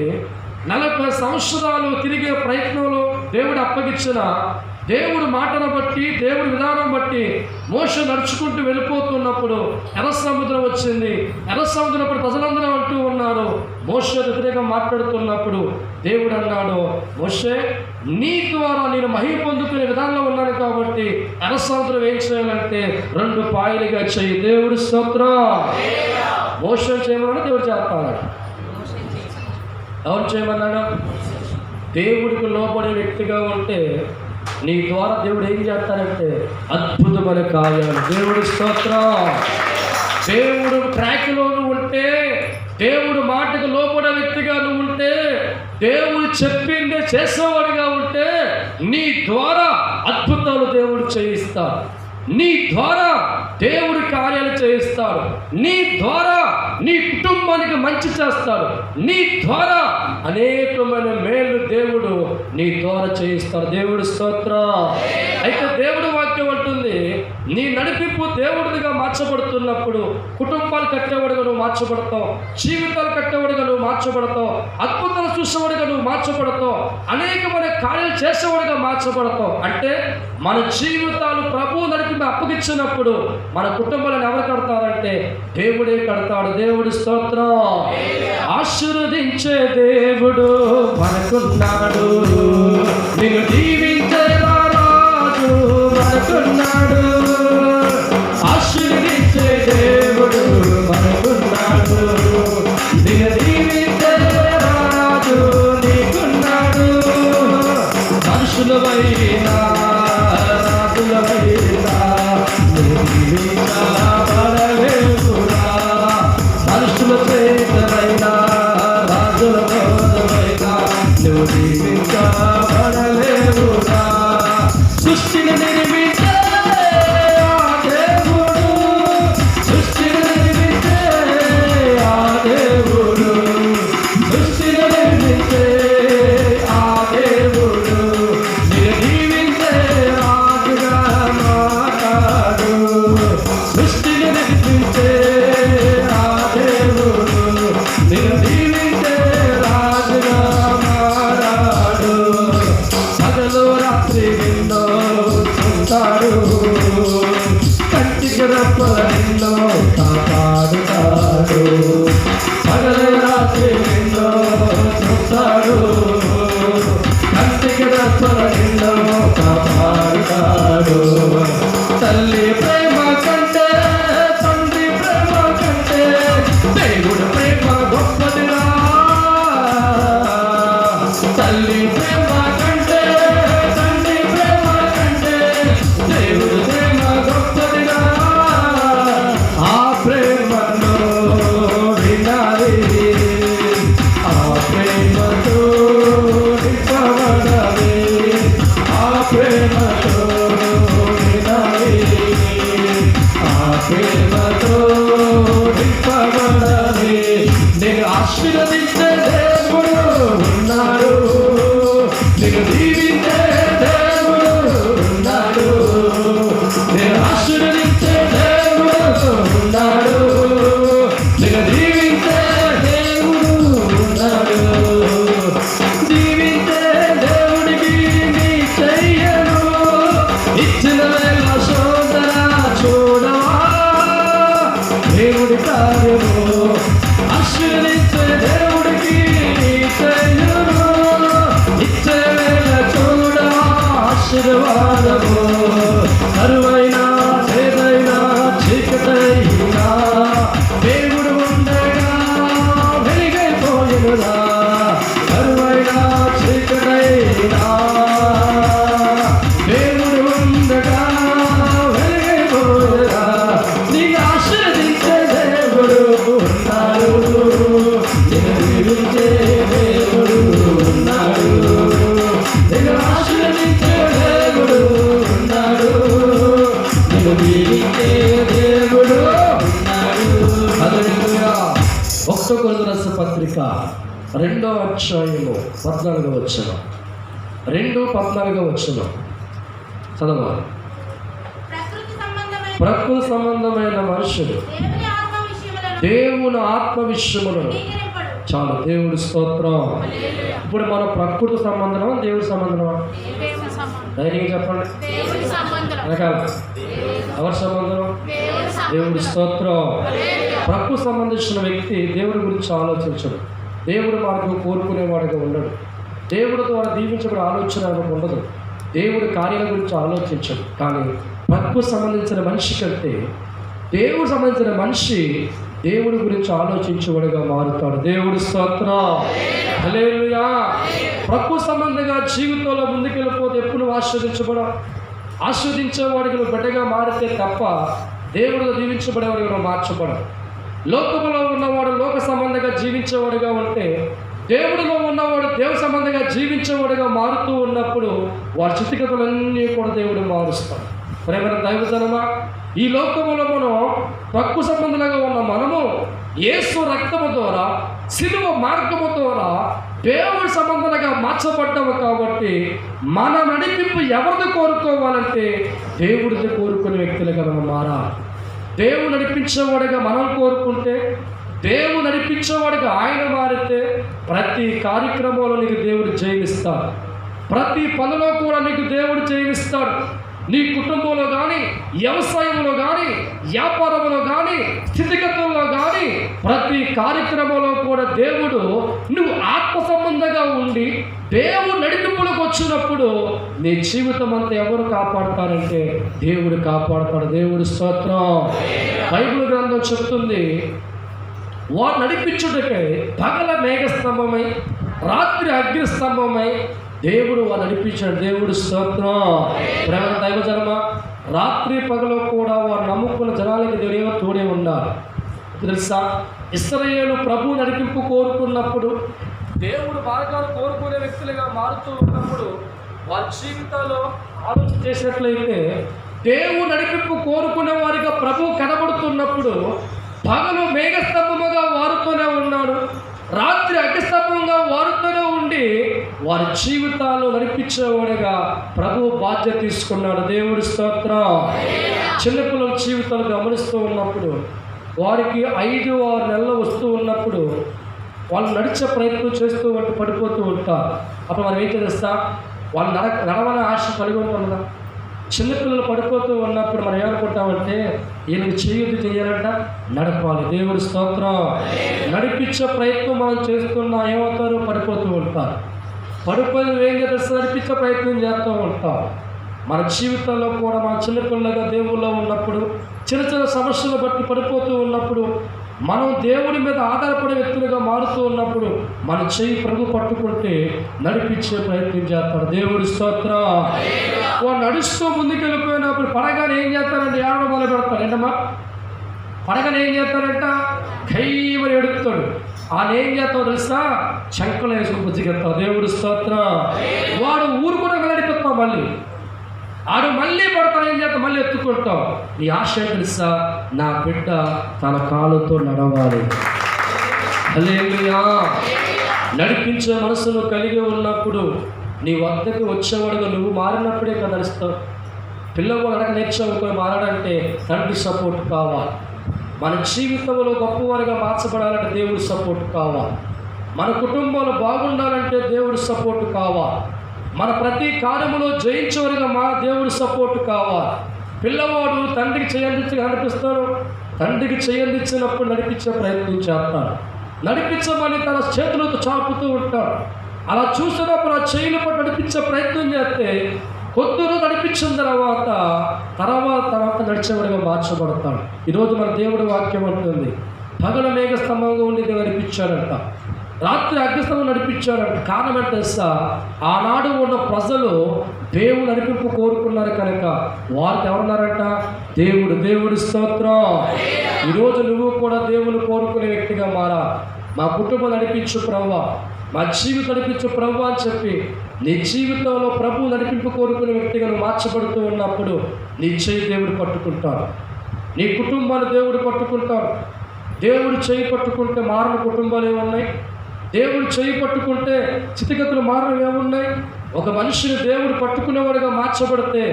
40 సంవత్సరాలు తిరిగే ప్రయత్నంలో దేవుడు అప్పగించిన దేవుడు మాటను బట్టి, దేవుడి విధానం బట్టి మోషే నడుచుకుంటూ వెళ్ళిపోతున్నప్పుడు ఎర్ర సముద్రం వచ్చింది. ఎర్ర సముద్రం ప్రజలందరూ అంటూ ఉన్నారు, మోషే వ్యతిరేకంగా మాట్లాడుతున్నప్పుడు దేవుడు అన్నాడు, మోషే నీ ద్వారా నేను మహిమ పొందుకునే విధానంలో ఉన్నాను కాబట్టి ఎర్ర సముద్రం ఏం చేయాలంటే 2 పాయలుగా చెయ్యి. దేవుడు స్తోత్రం. మోషే చేయమని దేవుడు చేస్తాడు. ఎవరు చేయమన్నాడు? దేవుడికి లోబడే వ్యక్తిగా ఉంటే నీ ద్వారా దేవుడు ఏం చేస్తాడంటే అద్భుతమైన కార్యాలు. దేవుడి స్తోత్రం. దేవుడు ట్రాక్లో నువ్వు ఉంటే, దేవుడు మాటకు లోపడే వ్యక్తిగా నువ్వు ఉంటే, దేవుడు చెప్పిందే చేసేవాడిగా ఉంటే నీ ద్వారా అద్భుతాలు దేవుడు చేయిస్తాడు. నీ ద్వారా దేవుడి కార్యాలు చేయిస్తాడు. నీ ద్వారా నీ కుటుంబానికి మంచి చేస్తాడు. నీ ద్వారా అనేకమైన మేలు దేవుడు నీ ద్వారా చేయిస్తాడు. దేవుడి స్తోత్రం. అయితే దేవుడు వాక్యం అంటుంది, నీ నడిపింపు దేవుడిగా మార్చబడుతున్నప్పుడు కుటుంబాలు కట్టేవాడిగా నువ్వు మార్చబడతావు, జీవితాలు కట్టేవాడిగా నువ్వు మార్చబడతావు, అద్భుతాలు చూసేవాడిగా నువ్వు మార్చబడతావు, అనేకమైన కార్యాలు చేసేవాడిగా మార్చబడతావు. అంటే మన జీవితాలు ప్రభువు నడిపి అప్పగించినప్పుడు మన కుటుంబాలను ఎవరు కడతారంటే దేవుడే కడతాడు. దేవుడి స్తోత్రం. ఆశీర్వదించే దేవుడు మనకున్నాడు, నిన్ను దీవించే రాజు మనకున్నాడు. ఆశీర్వదించే దేవుడు మనకున్నాడు, నిన్ను దీవించే రాజు నీకున్నాడు. మనుషులమైనా రాజులమైనా మనుషుల చేతమైనా రాజుల కోసమైనా నువ్వు దీవించబడలేవురా. సృష్టిని నిర్మించే ఆ దేవుడు, సృష్టిని నిర్మించే ఆ దేవుడు, సృష్టిని నిర్మించే ఆ దేవుడు నిన్ను దీవించే రాజుగా మాట్లాడు. సృష్టిని నిర్మించే ఆ దేవుడు నిన్ను దీవించే రాజుగా మాట్లాడు. పగలు రాత్రి నిన్ను రాసిన పత్రిక 2వ అధ్యాయము 14వ వచనం. 2:14 వచనం చదవాలి. ప్రకృతి సంబంధమైన మనుషుడు దేవుని ఆత్మ విషయములను చాలు. దేవుడి స్తోత్రం. ఇప్పుడు మన ప్రకృతి సంబంధమా దేవుడి సంబంధమా? ధైర్యంగా చెప్పండి. రకాల ఎవరి సంబంధం? దేవుడి స్తోత్రం. ప్రకృతి సంబంధించిన వ్యక్తి దేవుడి గురించి ఆలోచించడు. దేవుడు మార్గం కోరుకునేవాడిగా ఉండడు. దేవుడి ద్వారా దీవించబడే ఆలోచన ఉండదు. దేవుడి కార్యాల గురించి ఆలోచించడు. కానీ ప్రకృతి సంబంధించిన మనిషి కంటే దేవుడు సంబంధించిన మనిషి దేవుడి గురించి ఆలోచించేవాడిగా మారుతాడు. దేవుడి స్తోత్రం. హల్లెలూయా. ప్రకృతి సంబంధంగా జీవితంలో ముందుకెళ్ళిపోతే ఎప్పుడు ఆస్వాదించేవాడికి నువ్వు బిడ్డగా మారితే తప్ప దేవుడితో దీవించబడేవాడిగా నువ్వు మార్చబడవు. లోకంలో ఉన్నవాడు లోక సంబంధంగా జీవించేవాడిగా ఉంటే, దేవుడిలో ఉన్నవాడు దేవుడి సంబంధంగా జీవించేవాడిగా మారుతూ ఉన్నప్పుడు వారి స్థితిగతులన్నీ కూడా దేవుడు మారుస్తాడు. ప్రేమ దైవజనమా, ఈ లోకంలో మనం ప్రకృతి సంబంధంగా ఉన్న మనము యేసు రక్తము ద్వారా శిలువ మార్గము ద్వారా దేవుడి సంబంధంగా మార్చబడ్డాము. కాబట్టి మన నడిపింపు ఎవరిది కోరుకోవాలంటే దేవుడిది కోరుకునే వ్యక్తులుగా మనం మారాలి. దేవుడు నడిపించేవాడిగా మనం కోరుకుంటే, దేవుడు నడిపించేవాడిగా ఆయన మారితే ప్రతి కార్యక్రమంలో నీకు దేవుడు జయమిస్తాడు. ప్రతి పనిలో కూడా నీకు దేవుడు జయమిస్తాడు. నీ కుటుంబంలో కానీ, వ్యవసాయంలో కానీ, వ్యాపారంలో కానీ, స్థితిగతుల్లో కానీ ప్రతి కార్యక్రమంలో కూడా దేవుడు నువ్వు ఆత్మ సంబంధంగా ఉండి దేవుడు నడిపింపులకు వచ్చినప్పుడు నీ జీవితం అంతా ఎవరు కాపాడుతారంటే దేవుడు కాపాడుతాడు. దేవుడి స్తోత్రం. బైబిల్ గ్రంథం చెప్తుంది, వారు నడిపించుటకై పగల మేఘస్తంభమై రాత్రి అగ్నిస్తంభమై దేవుడు వారు నడిపించాడు. దేవుడు స్తోత్రం. ప్రేమ దైవజనమ, రాత్రి పగలు కూడా వారు నమ్ముకున్న జనాలకి దేవుడేమో తోడే ఉన్నారు. తెలుసా, ఇశ్రాయేలు ప్రభు నడిపింపు కోరుకున్నప్పుడు, దేవుడు మార్గాలు కోరుకునే వ్యక్తులుగా మారుతూ ఉన్నప్పుడు వారి జీవితాల్లో ఆలోచన చేసినట్లయితే దేవుడు నడిపింపు కోరుకునే వారిగా ప్రభు కనబడుతున్నప్పుడు పగలు మేఘస్తంభముగా వారుతూనే ఉన్నాడు, రాత్రి అగ్నిస్తంభంగా వారుతూనే ఉండి వారి జీవితాలు నడిపించేవాడిగా ప్రభు బాధ్యత తీసుకున్నాడు. దేవుడి స్తోత్రం. చిన్నపిల్లల జీవితాలు గమనిస్తూ ఉన్నప్పుడు వారికి 5-6 నెలలు వస్తూ ఉన్నప్పుడు వాళ్ళు నడిచే ప్రయత్నం చేస్తూ పడిపోతూ ఉంటారు. అప్పుడు మనం ఏం చేస్తా, వాళ్ళు నడవని ఆశ కలిగి ఉంటాం కదా. చిన్నపిల్లలు పడిపోతూ ఉన్నప్పుడు మనం ఏమనుకుంటామంటే ఈయనకి చేయాలంట, నడపాలి. దేవుడి స్తోత్రం. నడిపించే ప్రయత్నం మనం చేస్తున్నా ఏమవుతారు, పడిపోతూ ఉంటారు. పడిపోయి ఏం చేస్తే నడిపించే ప్రయత్నం చేస్తూ ఉంటాం. మన జీవితంలో కూడా మన చిన్నపిల్లలుగా దేవుళ్ళలో ఉన్నప్పుడు చిన్న చిన్న సమస్యలు బట్టి పడిపోతూ ఉన్నప్పుడు మనం దేవుడి మీద ఆధారపడే వ్యక్తులుగా మారుతూ ఉన్నప్పుడు మన చెయ్యి ప్రభు పట్టుకుంటే నడిపించే ప్రయత్నం చేస్తాడు. దేవుడి స్తోత్రం. వాడు నడుస్తూ ముందుకు వెళ్ళిపోయినప్పుడు పడగానే ఏం చేస్తారంటే ఏడవ మొదలు పెడతాడు. ఏంటమ్మా, పడగానే ఏం చేస్తారంట, కైమని ఎడుపుతాడు. ఆయన ఏం చేస్తావు తెలుసా, శంకలు వేసుకుని బుజ్జికెత్తావు. దేవుడి స్తోత్రం. వాడు ఊరుకునే నడిపిస్తావు, మళ్ళీ పడతాను, ఏం చేస్తావు, మళ్ళీ ఎత్తుకుంటావు. నీ ఆశ తెలుసా, నా బిడ్డ తన కాలుతో నడవాలి. హల్లెలూయా. నడిపించే మనసును కలిగి ఉన్నప్పుడు నీ వద్దకి వచ్చేవాడుగా నువ్వు మారినప్పుడే కదా నడుస్తావు. పిల్లలు అడగ నేర్చుకొని మారాడంటే తండ్రి సపోర్ట్ కావాలి. మన జీవితంలో గొప్పవారిగా మార్చబడాలంటే దేవుడి సపోర్ట్ కావాలి. మన కుటుంబంలో బాగుండాలంటే దేవుడి సపోర్ట్ కావాలి. మన ప్రతి కార్యములో జయించేవారిగా దేవుడి సపోర్ట్ కావాలి. పిల్లవాడు తండ్రికి చేయందించి కనిపిస్తాడు, తండ్రికి చేయందించినప్పుడు నడిపించే ప్రయత్నం చేస్తాడు. నడిపించమని తన చేతులతో చాపుతూ ఉంటాడు. అలా చూసినప్పుడు ఆ చేయిలు పట్టు నడిపించే ప్రయత్నం చేస్తే కొద్ది రోజు నడిపించిన తర్వాత నడిచేవాడిగా మార్చబడతాడు. ఈరోజు మన దేవుడి వాక్యం అంటుంది, పగల మేఘస్తంభంగా ఉండి దేవుడు నడిపించాడంట, రాత్రి అగ్నిస్తంభం నడిపించాడంట. కారణం అంటే తెలుసా, ఆనాడు ఉన్న ప్రజలు దేవుడు నడిపింపు కోరుకున్నారు కనుక వారికి ఎవరున్నారంట, దేవుడి స్తోత్రం. ఈరోజు నువ్వు కూడా దేవుని కోరుకునే వ్యక్తిగా మారా. మా కుటుంబం నడిపించు ప్రభువా, మా జీవితం నడిపించు ప్రభు అని చెప్పి నీ జీవితంలో ప్రభు నడిపింపు కోరుకునే వ్యక్తిగా నువ్వు మార్చబడుతూ ఉన్నప్పుడు నీ చేయి దేవుడు పట్టుకుంటాడు, నీ కుటుంబాన్ని దేవుడు పట్టుకుంటాడు. దేవుడు చేయి పట్టుకుంటే మారిన కుటుంబాలు ఏమున్నాయి? దేవుడు చేయి పట్టుకుంటే స్థితిగతులు మారడం ఏమున్నాయి? ఒక మనిషిని దేవుడు పట్టుకునేవాడిగా మార్చబడితే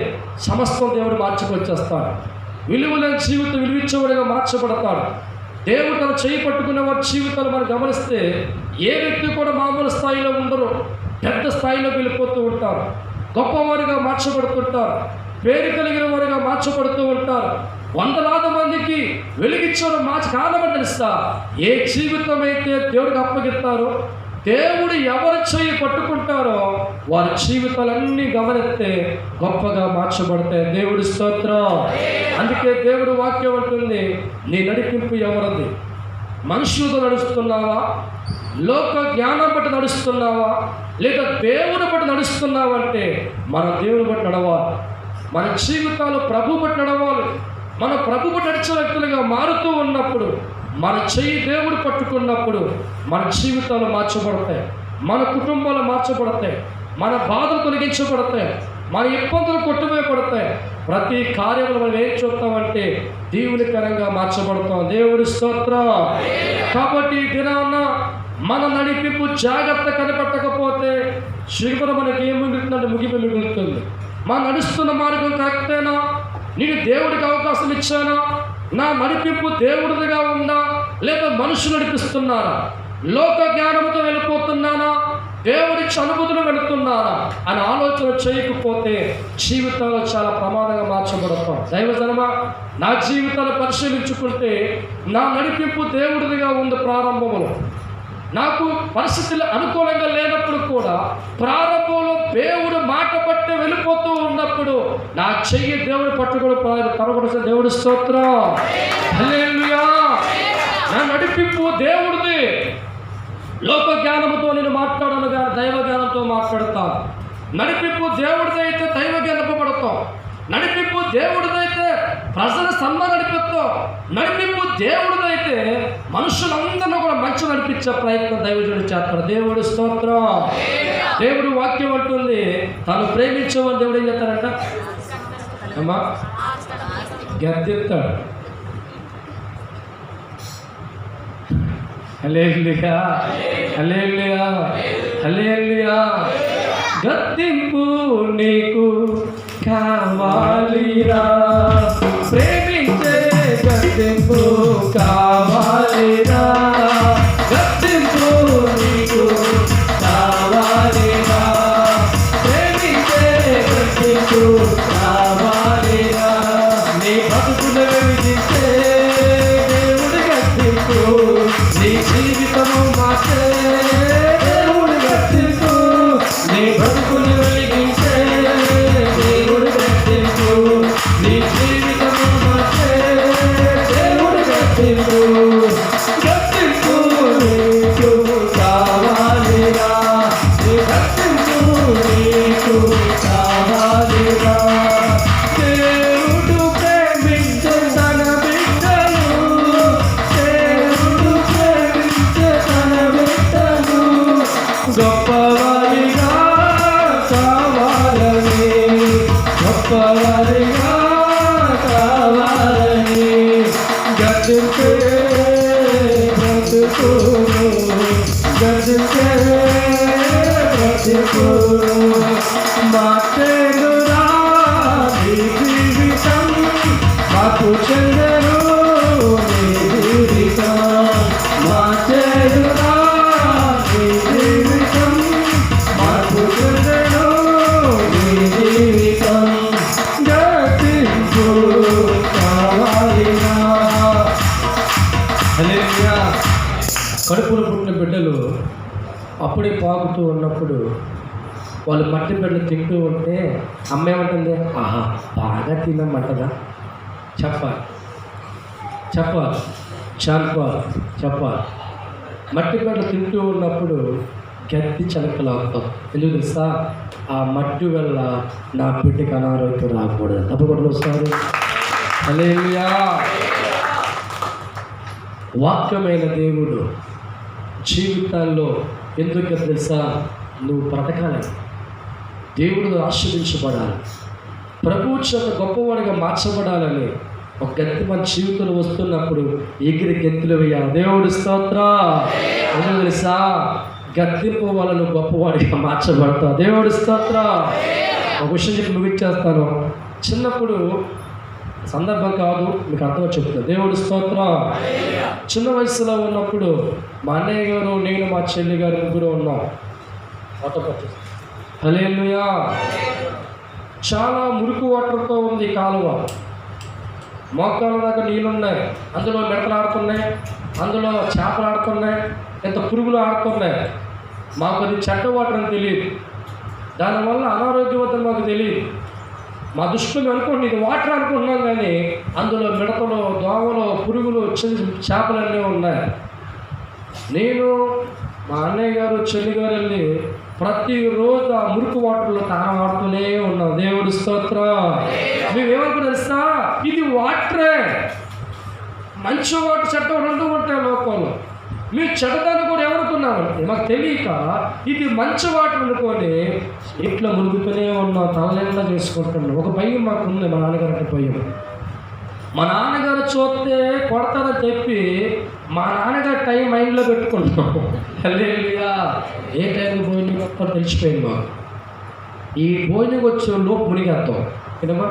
సమస్తం దేవుడు మార్చుకొచ్చేస్తాడు. విలువలేని జీవితం విలువించేవాడిగా మార్చబడతాడు. దేవుడు తన చేయి పట్టుకునేవాడి జీవితాలు మనం గమనిస్తే ఏ వ్యక్తి కూడా మామూలు స్థాయిలో ఉండరు, పెద్ద స్థాయిలోకి వెళ్ళిపోతూ ఉంటారు. గొప్పవారిగా మార్చబడుతుంటారు, పేరు కలిగిన వారిగా మార్చబడుతూ ఉంటారు. వందలాది మందికి వెలిగించడం కారణం తెలుస్తా, ఏ జీవితం అయితే దేవుడికి అప్పగిస్తారో, దేవుడు ఎవరి చేయి పట్టుకుంటారో వారి జీవితాలన్నీ గమనిస్తే గొప్పగా మార్చబడతాయి. దేవుడి స్తోత్రం. అందుకే దేవుడు వాక్యం అంటుంది, నీ నడిపింపు ఎవరిది? మనుషులతో నడుస్తున్నావా, లోక జ్ఞానం బట్టి నడుస్తున్నావా, లేదా దేవుని బట్టి నడుస్తున్నావా? అంటే మన దేవుని బట్టి నడవాలి. మన జీవితాలు ప్రభు బట్టి నడవాలి. మన ప్రభు బట్టి నడిచే వ్యక్తులుగా మారుతూ ఉన్నప్పుడు, మన చెయ్యి దేవుడు పట్టుకున్నప్పుడు మన జీవితాలు మార్చబడతాయి, మన కుటుంబాలు మార్చబడతాయి, మన బాధలు తొలగించబడతాయి, మన ఇబ్బందులు కొట్టువేయబడతాయి. ప్రతి కార్యంలో మనం ఏం చూస్తామంటే దీవునికరంగా మార్చబడతాం. దేవుడి స్తోత్రం. కాబట్టి దినాన్న మన నడిపింపు జాగ్రత్త కనిపెట్టకపోతే చివరి మనకి ఏం మిగులుతుందంటే ముగింపు మిగులుతుంది. మనం నడుస్తున్న మార్గం కరెక్టేనా? నేను దేవుడికి అవకాశం ఇచ్చానా? నా నడిపింపు దేవుడిదిగా ఉందా, లేదా మనుషులు నడిపిస్తున్నారా? లోక జ్ఞానంతో వెళ్ళిపోతున్నానా, దేవుడి అనుభూతులు వెళుతున్నారా అని ఆలోచన చేయకపోతే జీవితాలు చాలా ప్రమాదంగా మార్చబడతాం. దైవజనమ, నా జీవితాన్ని పరిశీలించుకుంటే నా నడిపింపు దేవుడిదిగా ఉంది. ప్రారంభంలో నాకు పరిస్థితులు అనుకూలంగా లేనప్పుడు కూడా, ప్రారంభంలో దేవుడు మాట పట్టి వెళ్ళిపోతూ ఉన్నప్పుడు నా చెయ్యి దేవుడు పట్టుకొని తరగొడ. దేవుడి స్తోత్రం. హల్లెలూయా. నా నడిపింపు దేవుడిది. లోక జ్ఞానంతో నేను మాట్లాడను కానీ దైవ జ్ఞానంతో మాట్లాడతాను. నడిపింపు దేవుడిదైతే దైవ జ్ఞానపడతాం. నడిపింపు దేవుడిదైతే ప్రజల సన్మానం నడిపిస్తాం. నడిపింపు దేవుడిదైతే మనుషులందరినీ కూడా మంచి నడిపించే ప్రయత్నం దైవజనుడు చేస్తాడు. దేవుడి స్తోత్రం. దేవుడు వాక్యం అంటుంది, తను ప్రేమించేవాడు దేవుడు ఏం చేస్తారంట అమ్మా? గద్దెత్తాడు. హల్లెలూయా, హల్లెలూయా, హల్లెలూయా. గద్దింపు నీకు కావాలిరా, ప్రేమించే గద్దింపు కావాలిరా, గద్దింపు నీకు కావాలిరా, ప్రేమించే గద్దింపు కావాలిరా. నీ బతుకులు విధించే దేవుడి గద్దింపు, నీ జీవితము మార్చే దేవుడి గద్దింపు, నీ బతుకులు వెలిగించే దేవుడి గద్దింపు, నీ జీవితము మార్చే దేవుడి గద్దింపు. గద్దింపు నీకు కావాలిరా, నీ గద్దింపు నీకు కావాలిరా. దేవుడు ప్రేమించే తన బిడ్డలు, దేవుడు ప్రేమించే తన బిడ్డలు గొప్పవారిగా కావాలని, గొప్పవారిగా కావాలని గద్దింపే బ్రతుకును, గద్దింపే బ్రతుకును. మార్చెనురా నీ జీవితం, మాకు చెందెను నీ జీవితం. మార్చెనురా నీ జీవితం, మాకు చెందెను నీ జీవితం. గద్దింపు కావాలిరా. హల్లెలూయా. కడుపులో పుట్టిన బిడ్డలు అప్పుడే పాకుతూ ఉన్నప్పుడు వాళ్ళు మట్టి బిడ్డలు తింటూ ఉంటే అమ్మ ఏమంటుంది? ఆహా, బాగా తినమంటదా? చెప్పాలి, చెప్పాలి, చెప్పాలి, చెప్పాలి. మట్టి బిడ్డలు తింటూ ఉన్నప్పుడు గట్టి చలకలాగుతాం. ఎందుకు తెలుసా? ఆ మట్టి వల్ల నా బిడ్డకి అనారోగ్యం రాకూడదు. తప్పకుండా వస్తారు. హల్లెలూయా. వాక్యమైన దేవుడు జీవితాల్లో ఎందుకు తెలుసా? నువ్వు బ్రతకాలి, దేవుడు ఆశీర్వదించబడాలి, ప్రభు చేత గొప్పవాడిగా మార్చబడాలని ఒక గెంతు మన జీవితంలో వస్తున్నప్పుడు ఎగిరి గెంతులు వేయాలి. దేవుడి స్తోత్రం. ఎందుకు తెలుసా? గద్దింపు వాళ్ళను గొప్పవాడిగా మార్చబడతావు. దేవుడి స్తోత్రం. ఒక విషయం చెప్పి ముగించేస్తాను. చిన్నప్పుడు సందర్భం కాదు, మీకు అర్థం చెప్తాను. దేవుడి స్తోత్రం. చిన్న వయసులో ఉన్నప్పుడు మా అన్నయ్య గారు, నేను, మా చెల్లి గారు ముగ్గురు ఉన్నాం. హల్లెలూయా. చాలా మురికి వాటర్తో ఉంది కాలువ. మోకాళ్ళ దాకా నీళ్ళున్నాయి. అందులో మిడతలు ఆడుతున్నాయి, అందులో చేపలు ఆడుతున్నాయి, ఎంత పురుగులు ఆడుతున్నాయి. మాకు అది చెడ్డ వాటర్ అని తెలియదు. దానివల్ల అనారోగ్యం అవుతుంది మాకు తెలియదు. మా దృష్టిలో అనుకోండి ఇది వాటర్ అనుకుంటున్నాం, కానీ అందులో మిడతలు, దోమలు, పురుగులు, చిన్న చేపలన్నీ ఉన్నాయి. నేను, మా అన్నయ్య గారు, చెల్లి గారు వెళ్ళి ప్రతిరోజు ఆ మురికి వాటర్లో తాను ఆడుతూనే ఉన్నాం. దేవుడి స్తోత్రం. మేమేమనుకున్నా తెలుసా? ఇది వాటరే. మంచి వాటర్ చెడ్డ రెండు ఉంటాయి లోకంలో. మీరు చెడ్డదాన్ని కూడా ఏమనుకున్నామంటే మాకు తెలియక ఇది మంచి వాటర్ అనుకొని ఇట్లా మునుగుతూనే ఉన్నాం, తలనిండా చేసుకుంటున్నాం. ఒక భయం మాకు ఉంది, మా నాన్నగారు అంటే భయం. మా నాన్నగారు చూస్తే కొడతారని చెప్పి మా నాన్నగారు టైం మైండ్లో పెట్టుకుంటాం. హల్లెలూయా. ఏ టైంకి భోజనం మొత్తం తెలిసిపోయింది మాకు. ఈ భోజనం వచ్చే లోపు మునిగేస్తాం. ఏదమ్మా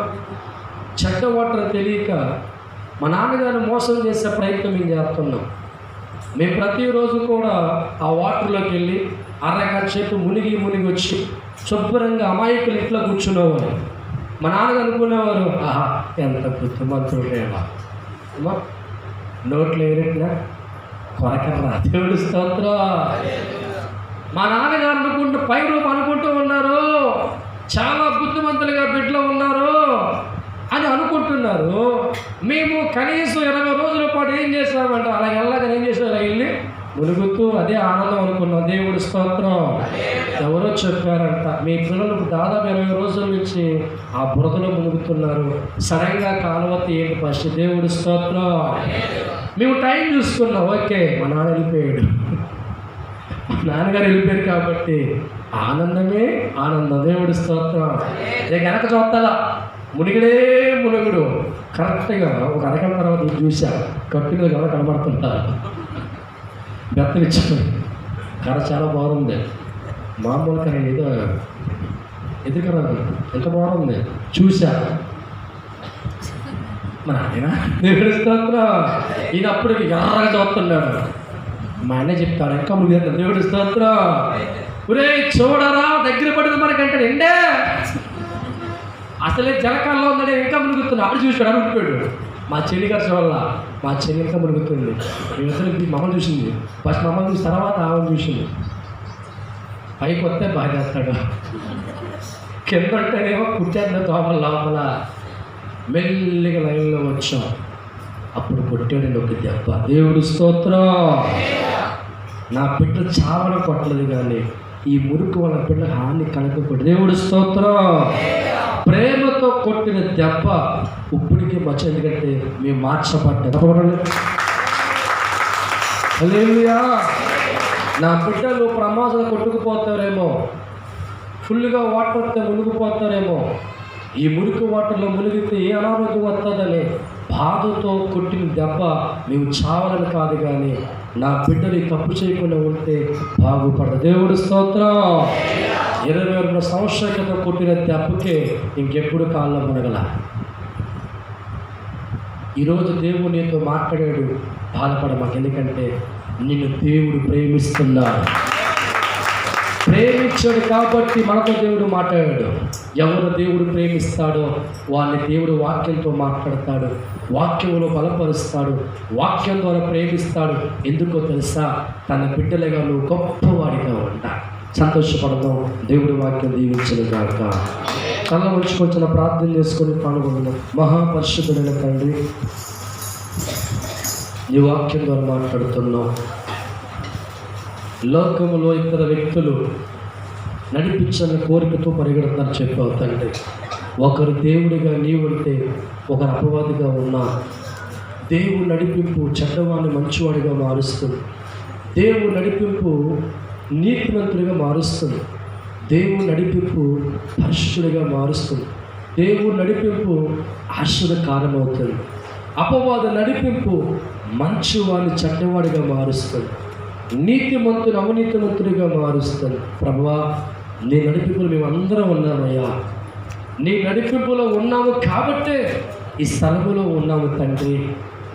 చెడ్డ వాటర్ తెలియక మా నాన్నగారు మోసం చేసే ప్రయత్నం మేము చేస్తున్నాం. మేము ప్రతిరోజు కూడా ఆ వాటర్లోకి వెళ్ళి అరగంట సేపు మునిగి వచ్చి శుభ్రంగా అమాయకులు ఇట్లా కూర్చునేవారు. మా నాన్నగారు అనుకునేవారు, ఆహా ఎంత బుద్ధిమంతుడేవా, అమ్మా నోట్లో ఏరెట్లా కొరకర్రా. దేవుడి స్తోత్రం. మా నాన్నగారు పై రూపు అనుకుంటూ ఉన్నారు, చాలా బుద్ధిమంతులుగా బిడ్డలో ఉన్నారు అని అనుకుంటున్నారు. మేము కనీసం 20 రోజుల పాటు ఏం చేసామంటే అలా వెళ్ళగా ఏం చేసారు, వెళ్ళి మునుగుతూ అదే ఆనందం అనుకున్నాం. దేవుడి స్తోత్రం. ఎవరో చెప్పారంట మీ పిల్లలు దాదాపు 20 రోజుల నుంచి ఆ బురదలో మునుగుతున్నారు, సడన్గా కాలువతి ఏంటి ఫస్ట్. దేవుడి స్తోత్రం. మేము టైం చూసుకున్నాం, ఓకే మా నాన్న వెళ్ళిపోయాడు, మా నాన్నగారు వెళ్ళిపోయారు కాబట్టి ఆనందమే ఆనందం. దేవుడి స్తోత్రం. నేను వెనక చూస్తాలా మునిగిడే మునుగుడు. కరెక్ట్గా ఒక అరగంట తర్వాత చూసా కట్టుగా ఎవరు కనబడుతుంటారు. బెత్తనిచ్చాను. కర్ర చాలా బాగుంది, మామూలు కర్ర ఏదో ఎదురుకరాదు, ఎంత బాగుంది చూసా. మన ఆయన దేవుడి స్తోత్రం. ఈయన అప్పుడు ఎర్రగా చూస్తున్నాడు. మా ఆయన చెప్తాడు ఇంకా మునిగేస్తాడు. దేవుడి స్తోత్రం. ఒరే చూడరా దగ్గర పడింది మనకంటాడు. ఎండే అసలే జలకాల్లో ఉందని ఇంకా మునుగుతున్నా. అప్పుడు చూసాడు, అని ఉండిపోయాడు. మా చెల్లి గారు చూడాల, మా చెల్లి ఇంకా మునుగుతుంది. మేమిద్దరు మమ్మల్ని చూసింది ఫస్ట్, మమ్మల్ని చూసిన తర్వాత ఆమెను చూసింది. పైకి వస్తే బాగా చేస్తాడు, కింద ఉంటేనేమో కుట్టాను తోమల లోపల. మెల్లిగా లైన్లో వచ్చాం, అప్పుడు కొట్టాడండి ఒక దెబ్బ. దేవుడి స్తోత్రం. నా బిడ్డ చావన కొట్టలేదు, కానీ ఈ మురికి వాళ్ళ బిడ్డ హాని కలగకూడదు. దేవుడి స్తోత్రం. ప్రేమతో కొట్టిన దెబ్బ ఇప్పటికీ మచ్చ, ఎందుకంటే మేము మార్చబడ్డాం. హల్లెలూయా. నా బిడ్డలు ప్రమాదం కొట్టుకుపోతారేమో, ఫుల్గా వాటర్ వస్తే మునిగిపోతారేమో, ఈ మురికి వాటర్లో మునిగితే ఏ అనారోగ్యం వస్తుందని బాధతో కొట్టిన దెబ్బ మేము చావాలని కాదు, కానీ నా బిడ్డలు తప్పు చేయకుండా ఉంటే బాగుపడదు. దేవుడి స్తోత్రం. 22 సంవత్సరాల క్రితం కొట్టిన దెబ్బకే ఇంకెప్పుడు కాళ్ళ మునగల. ఈరోజు దేవుడు నీతో మాట్లాడాడు, బాధపడ మాకు, ఎందుకంటే నిన్ను దేవుడు ప్రేమిస్తున్నాడు. ప్రేమించాడు కాబట్టి మనతో దేవుడు మాట్లాడాడు. ఎవరు దేవుడు ప్రేమిస్తాడో వారిని దేవుడు వాక్యంతో మాట్లాడతాడు, వాక్యంలో బలపరుస్తాడు, వాక్యం ద్వారా ప్రేమిస్తాడు. ఎందుకో తెలుసా? తన బిడ్డలుగా నువ్వు గొప్పవాడిగా ఉంటా. సంతోషపడదాం. దేవుడి వాక్యం దీవించను కాక. కళ్ళ ఉంచుకొచ్చిన ప్రార్థన చేసుకొని పాల్గొన్నాం. మహాపరిశుద్ధుడైన తండ్రి, నీ వాక్యం ద్వారా మాట్లాడుతున్నావు. లోకములో ఇద్దరు వ్యక్తులు నడిపించని కోరికతో పరిగెడుతున్నారు చెప్పావు తండ్రి. ఒకరు దేవుడిగా నీవుంటే, ఒకరు అపవాదిగా ఉన్నా. దేవుడు నడిపింపు చెడ్డవాడిని మంచివాడిగా మారుస్తుంది. దేవుడు నడిపింపు నీతిమంతుడిగా మారుస్తుంది. దేవుడు నడిపింపు పరిశుద్ధుడిగా మారుస్తుంది. దేవుడు నడిపింపు ఆశీర్వాద కారణమవుతుంది. అపవాద నడిపింపు మంచివాడిని చెడ్డవాడిగా మారుస్తుంది, నీతిమంతుని అవినీతిమంతుడిగా మారుస్తుంది. ప్రభువా, నీ నడిపింపులో మేము అందరం ఉన్నామయ్యా. నీ నడిపింపులో ఉన్నాము కాబట్టే ఈ స్థలములో ఉన్నాము తండ్రి.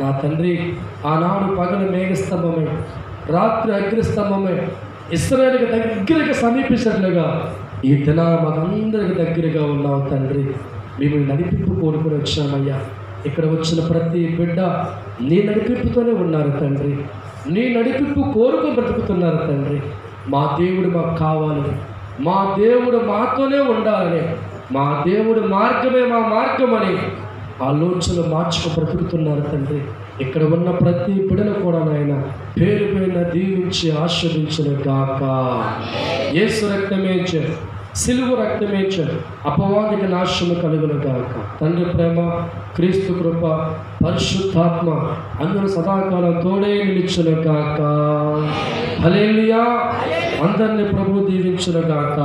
నా తండ్రి, ఆనాడు పగలు మేఘస్తంభమే, రాత్రి అగ్నిస్తంభమే ఇశ్రాయేలుకి దగ్గరగా సమీపించినట్లుగా ఈ దిన మనందరికి దగ్గరగా ఉన్నావు తండ్రి. మేము నడిపింపు కోరుకుని వచ్చామయ్యా. ఇక్కడ వచ్చిన ప్రతి బిడ్డ నీ నడిపింపుతోనే ఉన్నారు తండ్రి. నీ నడిపింపు కోరుకు బ్రతుకుతున్నారు తండ్రి. మా దేవుడు మాకు కావాలని, మా దేవుడు మాతోనే ఉండాలని, మా దేవుడు మార్గమే మా మార్గమని ఆలోచనలు మార్చుకు బ్రతుకుతున్నారు తండ్రి. ఇక్కడ ఉన్న ప్రతి బిడ్డను కూడా నాయన పేరు పైన దీవించి ఆశీర్వదించిన గాక. యేసు రక్తమే ఇచ్చారు, సిలువ రక్తమే ఇచ్చారు, అపవాదికి నాశనం కలుగును గాక. తండ్రి ప్రేమ, క్రీస్తు కృప, పరిశుద్ధాత్మ అందరూ సదాకాలం తోడే నిలిచును గాక. హల్లెలూయా. అందరినీ ప్రభు దీవించును గాక.